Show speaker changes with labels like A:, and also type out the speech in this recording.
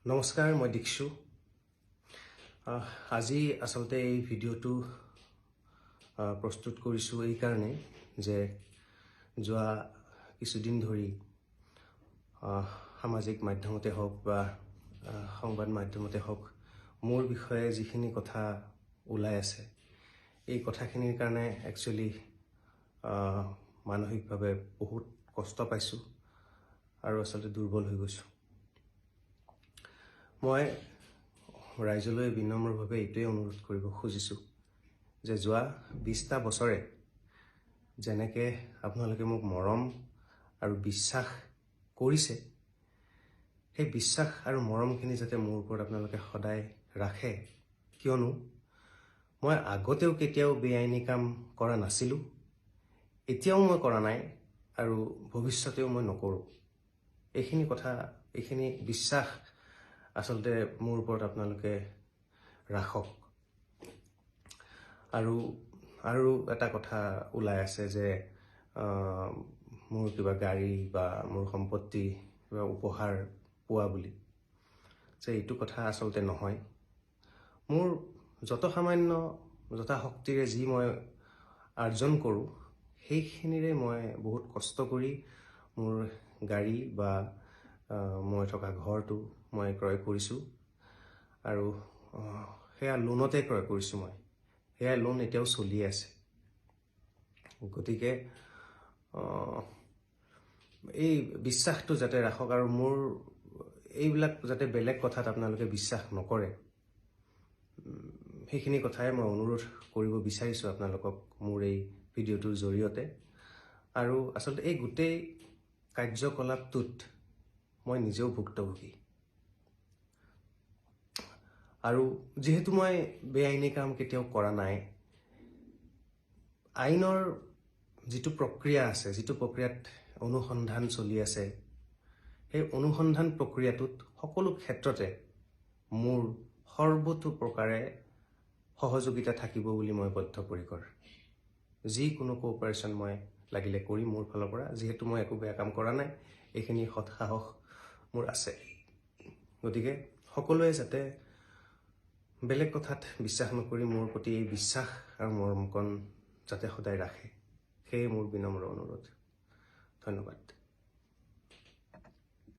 A: নমস্কাৰ, মই দীক্ষু। আজি আসলতে এই ভিডিঅ'টো প্ৰস্তুত কৰিছোঁ এই কাৰণে যে যোৱা কিছুদিন ধৰি সামাজিক মাধ্যমতে হওক বা সংবাদ মাধ্যমতে হওক মোৰ বিষয়ে যিখিনি কথা ওলাই আছে এই কথাখিনিৰ কাৰণে একচুৱেলি মানসিকভাৱে বহুত কষ্ট পাইছোঁ আৰু আসলতে দুৰ্বল হৈ গৈছোঁ। মই ৰাইজলৈ বিনম্ৰভাৱে এইটোৱে অনুৰোধ কৰিব খুজিছোঁ যে যোৱা 20টা বছৰে যেনেকৈ আপোনালোকে মোক মৰম আৰু বিশ্বাস কৰিছে, সেই বিশ্বাস আৰু মৰমখিনি যাতে মোৰ ওপৰত আপোনালোকে সদায় ৰাখে, কিয়নো মই আগতেও কেতিয়াও বেআইনী কাম কৰা নাছিলোঁ, এতিয়াও মই কৰা নাই আৰু ভৱিষ্যতেও মই নকৰোঁ। এইখিনি বিশ্বাস আসলতে মোৰ ওপৰত আপোনালোকে ৰাখক। আৰু এটা কথা ওলাই আছে যে মোৰ কিবা গাড়ী বা মোৰ সম্পত্তি কিবা উপহাৰ পোৱা বুলি, যে এইটো কথা আচলতে নহয়। মোৰ যথা শক্তিৰে যি মই আৰ্জন কৰোঁ সেইখিনিৰে মই বহুত কষ্ট কৰি মোৰ গাড়ী বা মই থকা ঘৰটো মই ক্ৰয় কৰিছোঁ আৰু সেয়া লোনতে ক্ৰয় কৰিছোঁ। সেয়া লোন এতিয়াও চলি আছে। গতিকে এই বিশ্বাসটো যাতে ৰাখক আৰু মোৰ এইবিলাক যাতে বেলেগ কথাত আপোনালোকে বিশ্বাস নকৰে, সেইখিনি কথাই মই অনুৰোধ কৰিব বিচাৰিছোঁ আপোনালোকক মোৰ এই ভিডিঅ'টোৰ জৰিয়তে। আৰু আচলতে এই গোটেই কাৰ্যকলাপটোত মই নিজেও ভুক্তভোগী। আৰু যিহেতু মই বেআইনী কাম কেতিয়াও কৰা নাই, আইনৰ যিটো প্ৰক্ৰিয়া আছে, যিটো প্ৰক্ৰিয়াত অনুসন্ধান চলি আছে, সেই অনুসন্ধান প্ৰক্ৰিয়াটোত সকলো ক্ষেত্ৰতে মোৰ সৰ্বতো প্ৰকাৰে সহযোগিতা থাকিব বুলি মই বদ্ধপৰিকৰ। যিকোনো কোঅপাৰেশ্যন মই লাগিলে কৰি মোৰ ফালৰ পৰা, যিহেতু মই একো বেয়া কাম কৰা নাই, এইখিনি সৎসাহস মোৰ আছে। গতিকে সকলোৱে যাতে বেলেগ কথাত বিশ্বাস নকৰি মোৰ প্ৰতি এই বিশ্বাস আৰু মৰমকণ যাতে সদায় ৰাখে, সেয়ে মোৰ বিনম্ৰ অনুৰোধ। ধন্যবাদ।